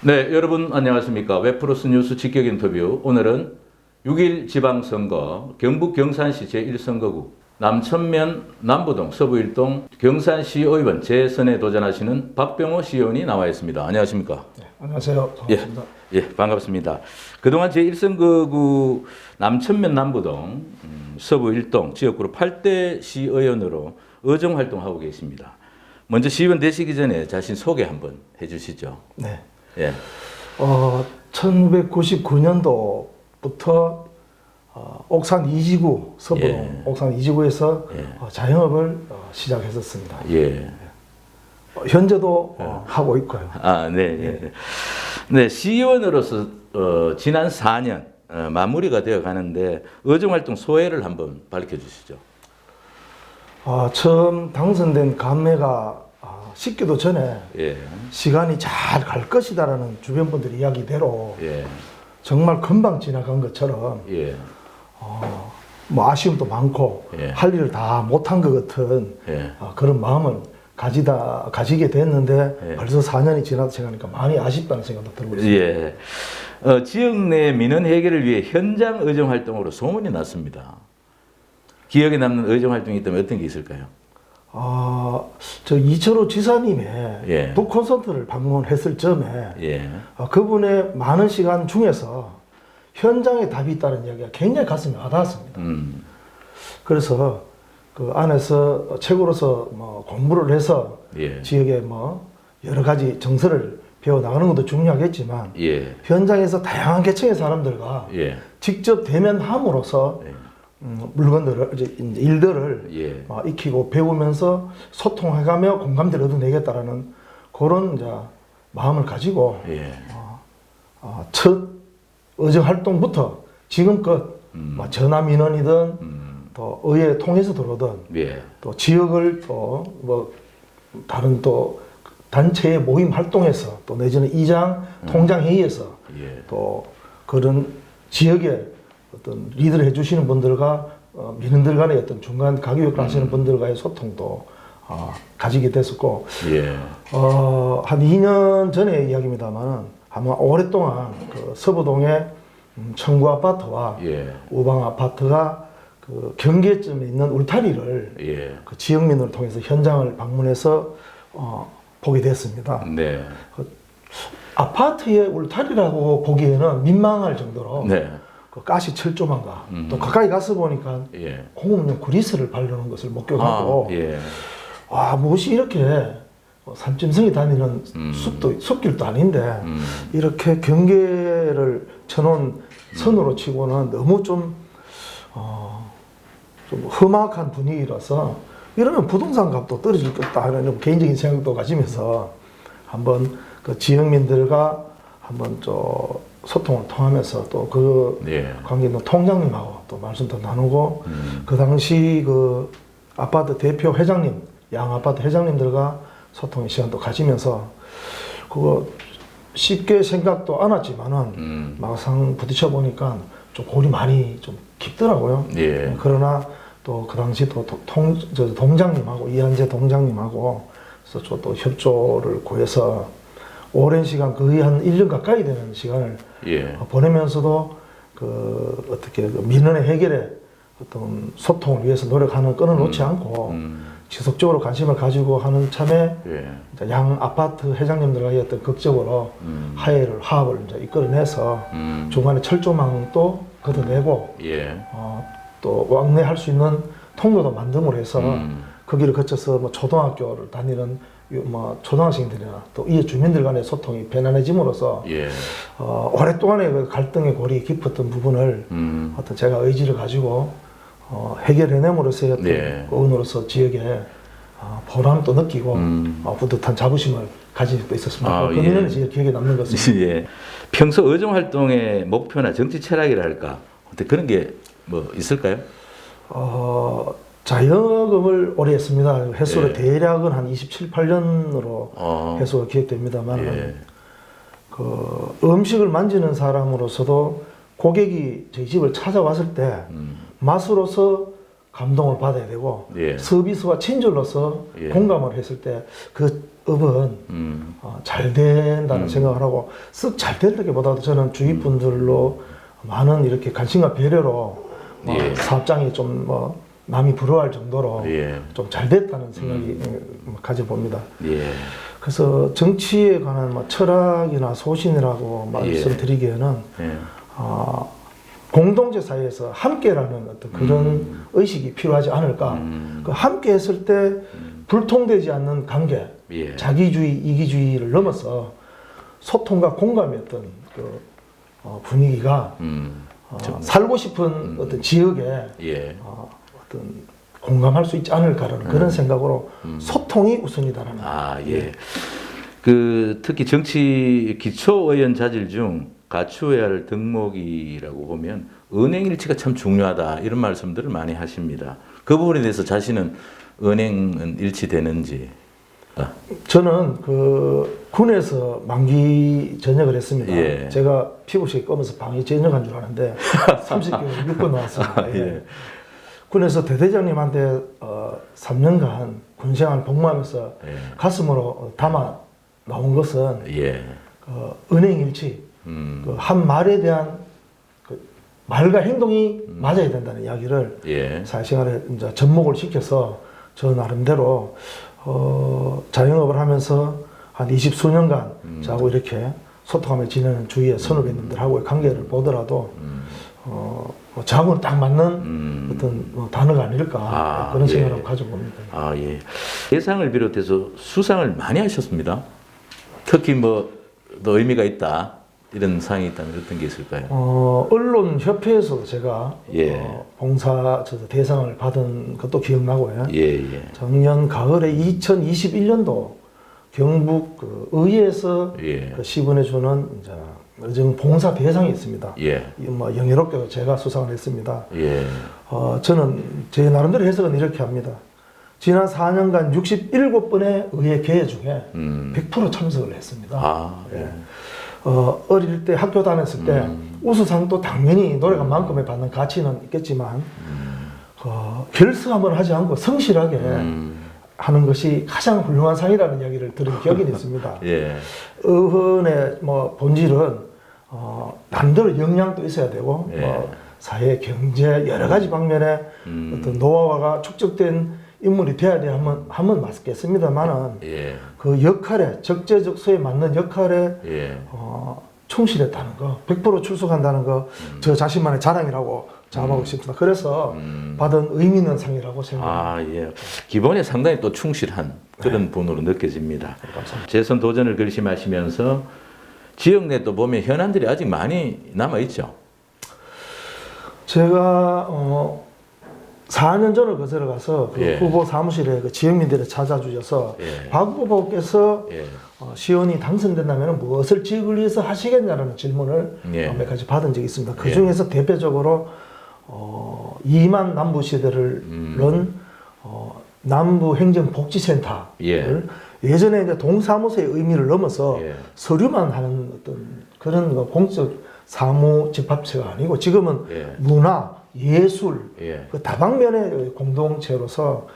네, 여러분 안녕하십니까. 웹프로스 뉴스 직격 인터뷰. 오늘은 6.1 지방선거 경북 경산시 제1선거구 남천면 남부동 서부일동 경산시의원 재선에 도전하시는 박병호 시의원이 나와 있습니다. 안녕하십니까. 네, 안녕하세요. 반갑습니다. 예, 반갑습니다. 그동안 제1선거구 남천면 남부동 서부일동 지역구로 8대 시의원으로 의정활동하고 계십니다. 먼저 시의원 되시기 전에 자신 소개 한번 해주시죠. 네. 예. 1999년도부터 옥산 2지구 서부동 예. 옥산 2지구에서 예. 자영업을 시작했었습니다. 예. 현재도 하고 있고요. 아, 네, 예. 네, 시의원으로서 지난 4년 마무리가 되어 가는데 의정활동 소회를 한번 밝혀 주시죠. 처음 당선된 감회가 식기도 전에 예. 시간이 잘 갈 것이다라는 주변 분들 이야기대로 예. 정말 금방 지나간 것처럼 예. 뭐 아쉬움도 많고 예. 할 일을 다 못한 것 같은 예. 그런 마음을 가지게 됐는데 예. 벌써 4년이 지나서 생각하니까 많이 아쉽다는 생각도 들고 있습니다. 예. 지역 내 민원 해결을 위해 현장 의정 활동으로 소문이 났습니다. 기억에 남는 의정 활동이 있다면 어떤 게 있을까요? 저 이철호 지사님의 예. 북콘서트를 방문했을 점에 예. 그분의 많은 시간 중에서 현장에 답이 있다는 이야기가 굉장히 가슴에 와닿았습니다. 그래서 그 안에서 책으로서 뭐 공부를 해서 예. 지역에 뭐 여러 가지 정서를 배워 나가는 것도 중요하겠지만 예. 현장에서 다양한 계층의 사람들과 예. 직접 대면함으로써 예. 물건들을 이제 일들을 예. 익히고 배우면서 소통해가며 공감대를 얻어내겠다라는 그런 이제 마음을 가지고 예. 첫 의정 활동부터 지금껏 뭐 전화 민원이든 또 의회 통해서 들어오든 예. 또 지역을 또 뭐 다른 또 단체의 모임 활동에서 또 내지는 이장 통장 회의에서 예. 또 그런 지역에 어떤 리드를 해주시는 분들과 민원들 간의 어떤 중간 가교 역할을 하시는 분들과의 소통도 가지게 됐었고 예. 한 2년 전의 이야기입니다만은 아마 오랫동안 그 서부동의 청구 아파트와 예. 우방 아파트가 그 경계점에 있는 울타리를 예. 그 지역민을 통해서 현장을 방문해서 보게 됐습니다. 네. 아파트의 울타리라고 보기에는 민망할 정도로 네. 그 가시 철조망과 또 가까이 가서 보니까 예. 공업용 그리스를 바르는 것을 목격하고 예. 무엇이 이렇게 산짐승이 다니는 숲길도 아닌데 이렇게 경계를 쳐놓은 선으로 치고는 너무 좀 험악한 분위기라서 이러면 부동산 값도 떨어질 것다 하는 개인적인 생각도 가지면서 한번 그 지역민들과 한번 소통을 통하면서 또 그 예. 관계 있는 통장님하고 또 말씀도 나누고 그 당시 그 아파트 대표 회장님, 양 아파트 회장님들과 소통의 시간도 가지면서 그거 쉽게 생각도 안 했지만은 막상 부딪혀 보니까 좀 골이 많이 좀 깊더라고요. 예. 그러나 또 그 당시 또 동장님하고 이한재 동장님하고 그래서 또 협조를 구해서 오랜 시간 거의 한 1년 가까이 되는 시간을 예. 보내면서도 그 어떻게 그 민원의 해결에 어떤 소통을 위해서 노력하는 끈을 놓지 않고 지속적으로 관심을 가지고 하는 참에 예. 양 아파트 회장님들과의 어떤 극적으로 화합을 이제 이끌어내서 중간에 철조망도 걷어내고 예. 또 왕래할 수 있는 통로도 만듦으로 해서 그 길을 거쳐서 뭐 초등학교를 다니는 뭐 초등학생들이나 또 이 주민들 간의 소통이 편안해짐으로써 예. 오랫동안의 그 갈등의 골이 깊었던 부분을 어떤 제가 의지를 가지고 해결해냄으로써 어떤 예. 의원으로서 지역에 보람도 느끼고 뿌듯한 자부심을 가진 적도 있었습니다. 그 민원이 제 기억에 남는 것입니다. 예. 평소 의정 활동의 목표나 정치 철학이랄까 어때 그런 게 뭐 있을까요? 자영업을 오래 했습니다. 횟수로 예. 대략은 한 27, 8년으로 횟수가 기억됩니다만 예. 그 음식을 만지는 사람으로서도 고객이 저희 집을 찾아왔을 때 맛으로서 감동을 받아야 되고 예. 서비스와 친절로서 예. 공감을 했을 때 그 업은 잘 된다는 생각을 하고 쓱 잘 된다기보다도 저는 주위 분들로 많은 이렇게 관심과 배려로 예. 사업장이 좀 뭐 남이 부러워할 정도로 예. 좀 잘 됐다는 생각이 가져봅니다. 예. 그래서 정치에 관한 뭐 철학이나 소신이라고 말씀드리기에는 예. 공동체 사이에서 함께라는 어떤 그런 의식이 필요하지 않을까. 그 함께 했을 때 불통되지 않는 관계, 예. 자기주의, 이기주의를 넘어서 소통과 공감의 어떤 그 분위기가 살고 싶은 어떤 지역에 예. 어떤 공감할 수 있지 않을까라는 그런 생각으로 소통이 우선이다라는. 아, 예. 그 특히 정치 기초의원 자질 중 갖추어야 할 덕목이라고 보면 은행 일치가 참 중요하다 이런 말씀들을 많이 하십니다. 그 부분에 대해서 자신은 은행은 일치되는지. 저는 그 군에서 만기 전역을 했습니다. 예. 제가 피부식 검어서 방위 전역한 줄 아는데 30개월 육군 나왔습니다. 예. 예. 군에서 대대장님한테 3년간 군생활 복무하면서 예. 가슴으로 담아 나온 것은 예. 은행일치, 그 한 말에 대한 그 말과 행동이 맞아야 된다는 이야기를 예. 사회생활에 이제 접목을 시켜서 저 나름대로 자영업을 하면서 한 20수년간 저하고 이렇게 소통하며 지내는 주위의 선후배님들하고의 관계를 보더라도 뭐 저하고는 딱 맞는 어떤 뭐 단어가 아닐까 그런 예. 생각을 가져봅니다. 아, 예. 대상을 비롯해서 수상을 많이 하셨습니다. 특히 뭐 더 의미가 있다 이런 사항이 있다면 어떤 게 있을까요? 언론협회에서도 제가 예. 봉사 대상을 받은 것도 기억나고요. 예, 예. 작년 가을에 2021년도 경북 그 의회에서 예. 그 시분해주는 이제 의정 봉사 대상이 있습니다. 예. 뭐 영예롭게도 제가 수상을 했습니다. 예. 저는 제 나름대로 해석은 이렇게 합니다. 지난 4년간 67번의 의회 개회 중에 100% 참석을 했습니다. 아, 예. 어릴 때 학교 다녔을 때 우수상도 당연히 노래가만큼의 받는 가치는 있겠지만 결석함을 하지 않고 성실하게 하는 것이 가장 훌륭한 상이라는 이야기를 들은 기억이 있습니다. 예. 의원의 뭐 본질은 나름대로 역량도 있어야 되고 예. 뭐 사회, 경제 여러 가지 방면에 어떤 노하우가 축적된 인물이 돼야 돼 하면 맞겠습니다만은 예. 그 역할에 적재적소에 맞는 역할에 예. 충실했다는 거, 100% 출석한다는 거, 저 자신만의 자랑이라고 자부하고 싶습니다. 그래서 받은 의미 있는 상이라고 생각합니다. 아, 예. 기본에 상당히 또 충실한 그런 분으로 느껴집니다. 재선 도전을 결심하시면서 지역 내 또 보면 현안들이 아직 많이 남아 있죠. 제가 4년 전을 거슬러 가서 그 예. 후보 사무실에 그 지역민들을 찾아주셔서 예. 박 후보께서 예. 시의원이 당선된다면 무엇을 지역을 위해서 하시겠냐는 질문을 예. 몇 가지 받은 적이 있습니다. 그 예. 중에서 대표적으로 2만 남부시대를 남부행정복지센터를 예. 예전에 이제 동사무소의 의미를 넘어서 예. 서류만 하는 어떤 그런 거 공적 사무 집합체가 아니고 지금은 예. 문화, 예술, 예. 그 다방면의 공동체로서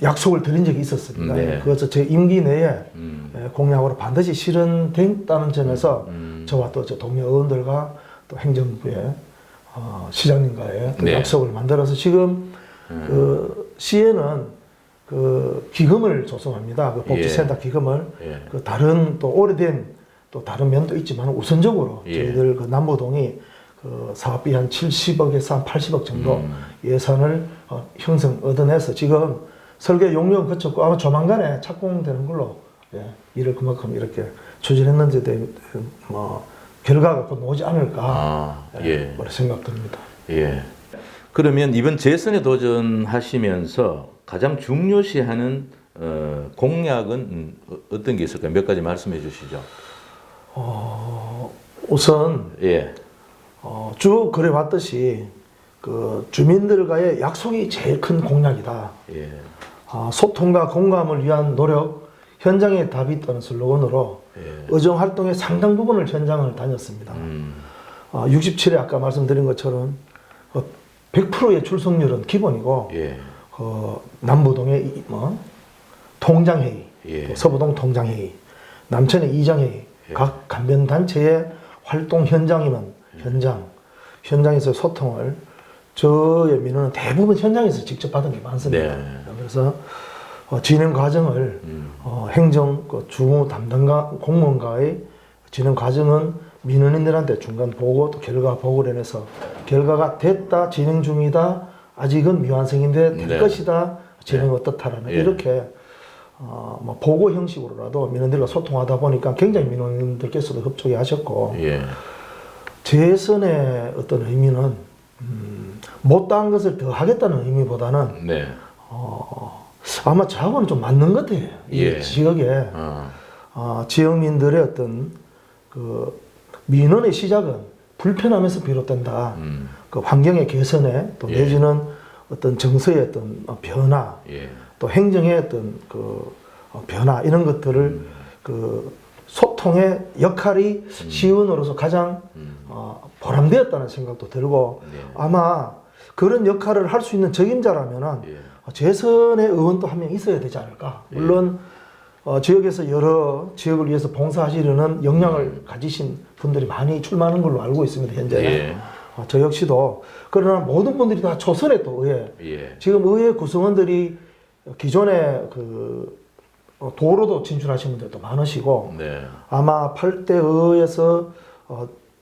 약속을 드린 적이 있었습니다. 네. 그래서 제 임기 내에 공약으로 반드시 실현됐다는 점에서 저와 또 저 동료 의원들과 또 행정부의 시장님과의 또 네. 약속을 만들어서 지금 그 시에는 그 기금을 조성합니다. 그 복지센터 기금을 예. 그 다른 또 오래된 또 다른 면도 있지만 우선적으로 예. 저희들 그 남부동이 그 사업비 한 70억에서 한 80억 정도 예산을 얻어내서 지금 설계 용역은 거쳤고 아마 조만간에 착공되는 걸로 일을 그만큼 이렇게 추진했는지 뭐 결과가 곧 오지 않을까 예. 그런 생각 듭니다. 예. 그러면 이번 재선에 도전하시면서 가장 중요시하는 공약은 어떤 게 있을까요? 몇 가지 말씀해 주시죠. 우선 예. 쭉 그래 왔듯이 그 주민들과의 약속이 제일 큰 공약이다. 예. 소통과 공감을 위한 노력, 현장에 답이 있다는 슬로건으로 예. 의정 활동의 상당 부분을 현장을 다녔습니다. 67회 아까 말씀드린 것처럼 100%의 출석률은 기본이고 예. 남부동의 통장회의, 예. 또 서부동 통장회의, 남천의 이장회의, 예. 각 간변단체의 활동 현장에서 소통을 저의 민원은 대부분 현장에서 직접 받은 게 많습니다. 네. 그래서 진행 과정을 행정 주무 담당과 공무원과의 진행 과정은 민원인들한테 중간 보고 또 결과 보고를 해서 결과가 됐다, 진행 중이다, 아직은 미완성인데 될 네. 것이다, 진행 네. 어떻다라는 예. 이렇게 보고 형식으로라도 민원인들과 소통하다 보니까 굉장히 민원인들께서도 협조해 하셨고 예. 재선의 어떤 의미는 못다한 것을 더 하겠다는 의미보다는 네. 아마 저하고는 좀 맞는 것 같아요. 예. 이 지역에 지역민들의 어떤 그 민원의 시작은 불편함에서 비롯된다. 그 환경의 개선에 또 예. 내지는 어떤 정서의 어떤 변화, 예. 또 행정의 어떤 그 변화 이런 것들을 그 소통의 역할이 시의원으로서 가장 보람되었다는 생각도 들고 네. 아마 그런 역할을 할 수 있는 적임자라면은 예. 재선의 의원도 한 명 있어야 되지 않을까. 물론 지역에서 여러 지역을 위해서 봉사하시려는 역량을 가지신 분들이 많이 출마하는 걸로 알고 있습니다. 현재. 예. 저 역시도. 그러나 모든 분들이 다 초선의 또 의회. 예. 지금 의회 구성원들이 기존에 그 도로도 진출하신 분들도 많으시고 네. 아마 8대 의회에서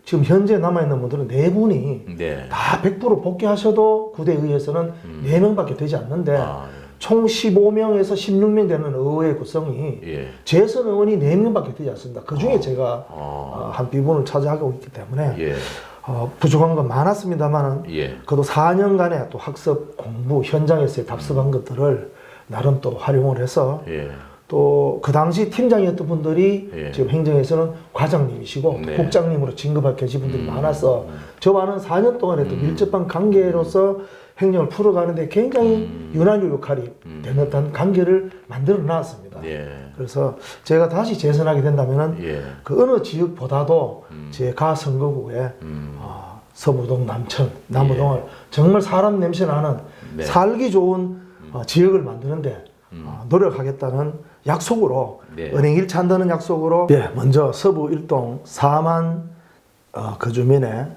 지금 현재 남아있는 분들은 4분이 네. 다 100% 복귀하셔도 9대 의회에서는 4명밖에 되지 않는데 아, 총 15명에서 16명 되는 의회 구성이 예. 재선 의원이 4명밖에 되지 않습니다. 그 중에 제가 아. 한 비분을 차지하고 있기 때문에 예. 부족한 건 많았습니다만 예. 그래도 4년간의 또 학습 공부 현장에서의 답습한 것들을 나름 또 활용을 해서 예. 또 그 당시 팀장이었던 분들이 예. 지금 행정에서는 과장님이시고 네. 국장님으로 진급할 계신 분들이 많아서 저와는 4년 동안에 또 밀접한 관계로서 행정을 풀어가는데 굉장히 유난히 역할이 되는 듯한 관계를 만들어 놨습니다. 예. 그래서 제가 다시 재선하게 된다면은 예. 그 어느 지역보다도 제 가 선거구에 서부동, 남천, 남부동을 정말 사람 냄새 나는 네. 살기 좋은 지역을 만드는데 노력하겠다는 약속으로 네. 은행 일치 한다는 약속으로 먼저 서부 1동 4만 거주민의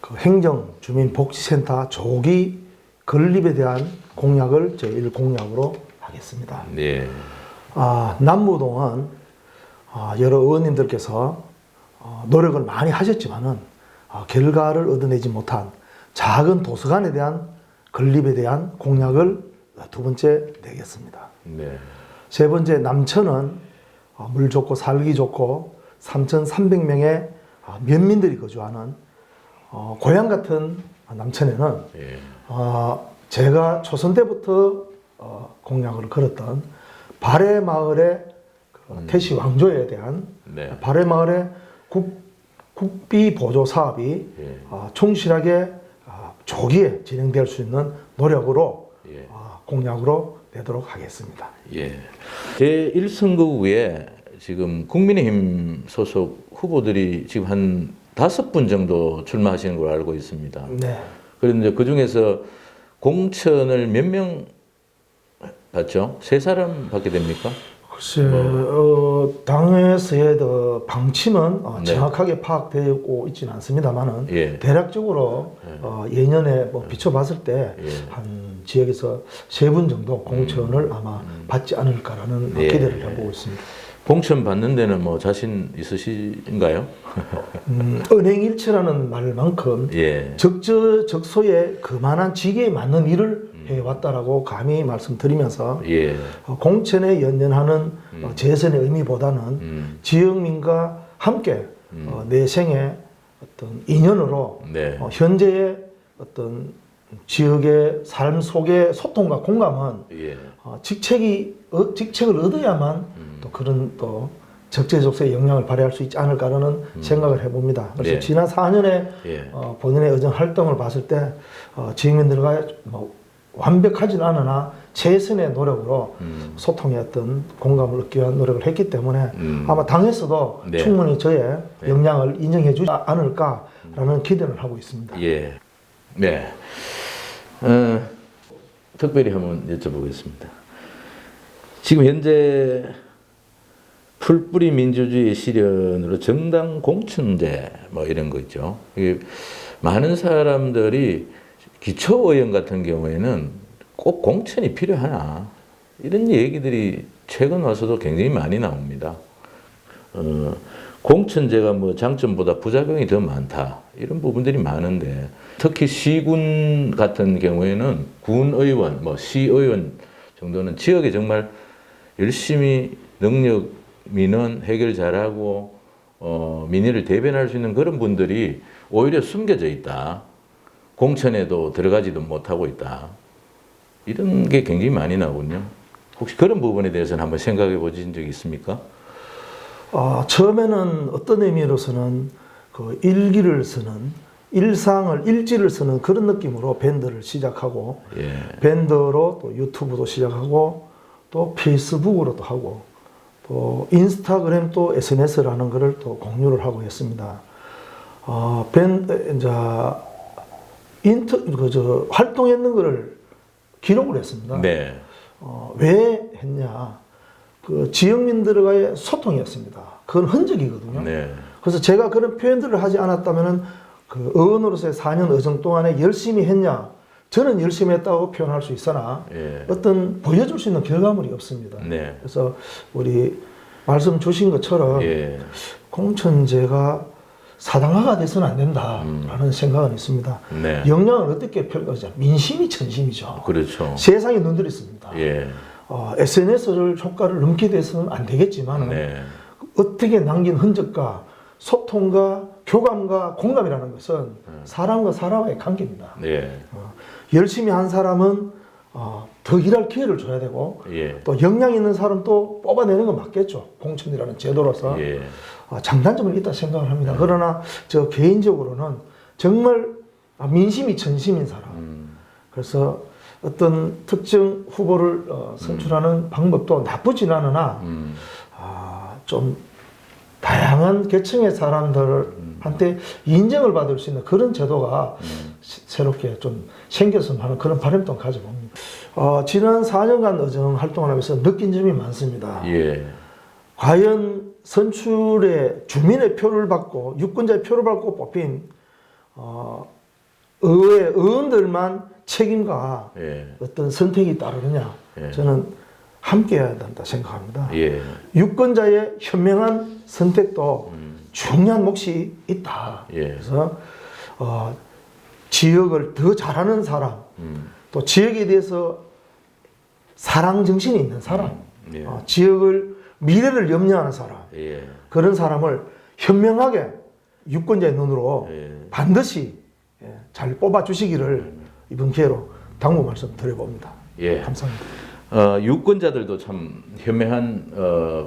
그 행정주민복지센터 조기 건립에 대한 공약을 제1 공약으로 하겠습니다. 네. 남부동은 여러 의원님들께서 노력을 많이 하셨지만은 결과를 얻어내지 못한 작은 도서관에 대한 건립에 대한 공약을 두 번째 내겠습니다. 네. 세 번째 남천은 물 좋고 살기 좋고 3,300명의 면민들이 거주하는 고향 같은 남천에는 예. 제가 초선 때부터 공약을 걸었던 발해마을의 태시 왕조에 대한 네. 발해마을의 국비 보조 사업이 예. 충실하게 조기에 진행될 수 있는 노력으로 예. 공약으로 내도록 하겠습니다. 예. 제1선거구에 지금 국민의힘 소속 후보들이 지금 한 5분 정도 출마하시는 걸로 알고 있습니다. 네. 그런데 그 중에서 공천을 몇 명 받죠? 3사람 받게 됩니까? 글쎄, 당에서의 방침은 네. 정확하게 파악되고 있지는 않습니다만은 예. 대략적으로 예년에 비춰봤을 때 예. 한 지역에서 3분 정도 공천을 아마 받지 않을까라는 예. 기대를 해보고 있습니다. 공천 받는 데는 뭐 자신 있으신가요? 은행일치라는 말만큼 예. 적소에 그만한 직에 맞는 일을 해왔다라고 감히 말씀드리면서 예. 공천에 연연하는 재선의 의미보다는 지역민과 함께 내 생의 어떤 인연으로 네. 현재의 어떤 지역의 삶 속의 소통과 공감은 예. 직책을 얻어야만 또 그런 또 적재적소에 영향을 발휘할 수 있지 않을까라는 생각을 해봅니다. 그래서 예. 지난 4년의 예. 본인의 의정 활동을 봤을 때 지역민들과 완벽하진 않으나 최선의 노력으로 소통의 어떤 공감을 얻기 위한 노력을 했기 때문에 아마 당에서도 네. 충분히 저의 역량을 인정해 주지 않을까라는 기대를 하고 있습니다. 예. 네. 특별히 한번 여쭤보겠습니다. 지금 현재 풀뿌리 민주주의 실현으로 정당 공천제 뭐 이런 거 있죠. 이게 많은 사람들이 기초의원 같은 경우에는 꼭 공천이 필요하나 이런 얘기들이 최근 와서도 굉장히 많이 나옵니다. 공천제가 뭐 장점보다 부작용이 더 많다 이런 부분들이 많은데 특히 시군 같은 경우에는 군의원, 뭐 시의원 정도는 지역에 정말 열심히 능력 민원 해결 잘하고 민의를 대변할 수 있는 그런 분들이 오히려 숨겨져 있다. 공천에도 들어가지도 못하고 있다. 이런 게 굉장히 많이 나오거든요. 혹시 그런 부분에 대해서는 한번 생각해 보신 적이 있습니까? 처음에는 어떤 의미로서는 그 일기를 쓰는 일지를 쓰는 그런 느낌으로 밴드를 시작하고 예. 밴드로 또 유튜브도 시작하고 또 페이스북으로도 하고 또 인스타그램 또 SNS라는 것을 또 공유를 하고 했습니다. 활동했는 것을 기록을 했습니다. 네. 왜 했냐? 그 지역민들과의 소통이었습니다. 그건 흔적이거든요. 네. 그래서 제가 그런 표현들을 하지 않았다면은 그 의원으로서의 4년 의정 동안에 열심히 했냐? 저는 열심히 했다고 표현할 수 있으나 예. 어떤 보여줄 수 있는 결과물이 없습니다. 네. 그래서 우리 말씀 주신 것처럼 예. 공천제가 사당화가 돼서는 안 된다라는 생각은 있습니다. 네. 영향을 어떻게 펼거냐? 민심이 천심이죠. 그렇죠. 세상이 눈들이 있습니다. 예. SNS를 효과를 넘기게 돼서는 안 되겠지만 네. 어떻게 남긴 흔적과 소통과 교감과 공감이라는 것은 사람과 사람의 관계입니다. 예. 열심히 한 사람은 더 일할 기회를 줘야 되고 예. 또 역량 있는 사람 또 뽑아내는 건 맞겠죠. 공천이라는 제도로서 예. 장단점은 있다 생각을 합니다. 그러나 저 개인적으로는 정말 민심이 전심인 사람. 그래서 어떤 특정 후보를 선출하는 방법도 나쁘진 않으나 좀 다양한 계층의 사람들한테 인정을 받을 수 있는 그런 제도가 새롭게 좀 생겼으면 하는 그런 바람도 가져봅니다. 지난 4년간 의정 활동을 하면서 느낀 점이 많습니다. 예. 과연 선출에 주민의 표를 받고 유권자의 표를 받고 뽑힌 의회 의원들만 책임과 예. 어떤 선택이 따르느냐 예. 저는 함께 해야 된다 생각합니다. 예. 유권자의 현명한 선택도 중요한 몫이 있다. 예. 그래서 지역을 더 잘하는 사람, 또 지역에 대해서 사랑 정신이 있는 사람, 예. 지역을 미래를 염려하는 사람, 예. 그런 사람을 현명하게 유권자의 눈으로 예. 반드시 잘 뽑아주시기를 이번 기회로 당부 말씀 드려봅니다. 예. 감사합니다. 유권자들도 참 현명한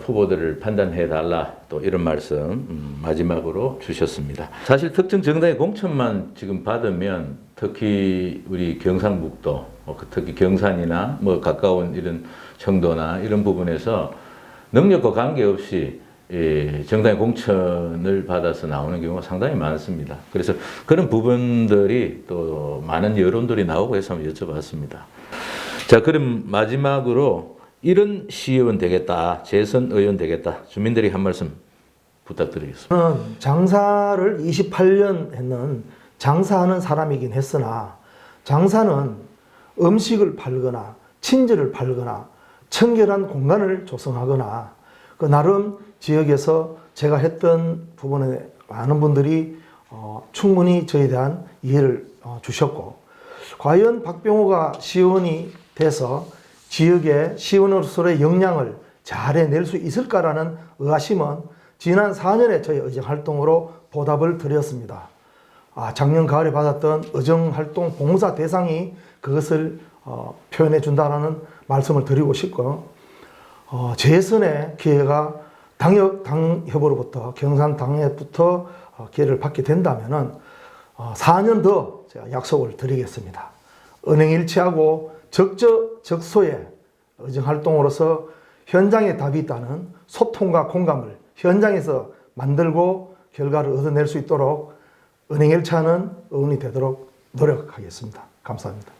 후보들을 판단해 달라 또 이런 말씀 마지막으로 주셨습니다. 사실 특정 정당의 공천만 지금 받으면 특히 우리 경상북도 특히 경산이나 뭐 가까운 이런 청도나 이런 부분에서 능력과 관계없이 정당의 공천을 받아서 나오는 경우가 상당히 많습니다. 그래서 그런 부분들이 또 많은 여론들이 나오고 해서 한번 여쭤봤습니다. 자, 그럼 마지막으로 이런 시의원 되겠다, 재선 의원 되겠다, 주민들이 한 말씀 부탁드리겠습니다. 저는 장사를 28년 했는 장사하는 사람이긴 했으나 장사는 음식을 팔거나 친절을 팔거나 청결한 공간을 조성하거나 그 나름 지역에서 제가 했던 부분에 많은 분들이 충분히 저에 대한 이해를 주셨고 과연 박병호가 시의원이 돼서 지역의 시의원으로서의 역량을 잘 해낼 수 있을까라는 의아심은 지난 4년의 저의 의정활동으로 보답을 드렸습니다. 작년 가을에 받았던 의정활동 봉사 대상이 그것을 표현해 준다는 말씀을 드리고 싶고 재선의 기회가 당협으로부터 경산당협부터 기회를 받게 된다면 4년 더 제가 약속을 드리겠습니다. 은행일치하고 적저적소의 의정활동으로서 현장에 답이 있다는 소통과 공감을 현장에서 만들고 결과를 얻어낼 수 있도록 은행일치하는 의원이 되도록 노력하겠습니다. 감사합니다.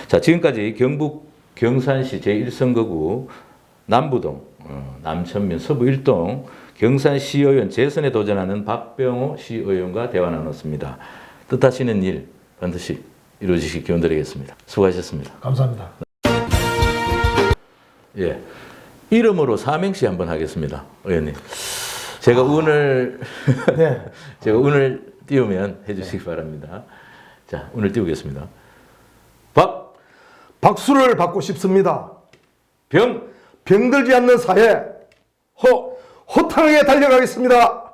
자, 지금까지 경북 경산시 제1선거구 남부동, 남천면 서부 1동 경산시의원 재선에 도전하는 박병호 시의원과 대화 나눴습니다. 뜻하시는 일 반드시 이루어지시기 기원드리겠습니다. 수고하셨습니다. 감사합니다. 예, 이름으로 삼행시 한번 하겠습니다, 의원님. 제가 운을 네. 제가 운을 띄우면 해주시기 바랍니다. 자, 운을 띄우겠습니다. 박수를 받고 싶습니다. 병, 병들지 않는 사회 호탕하게 달려가겠습니다.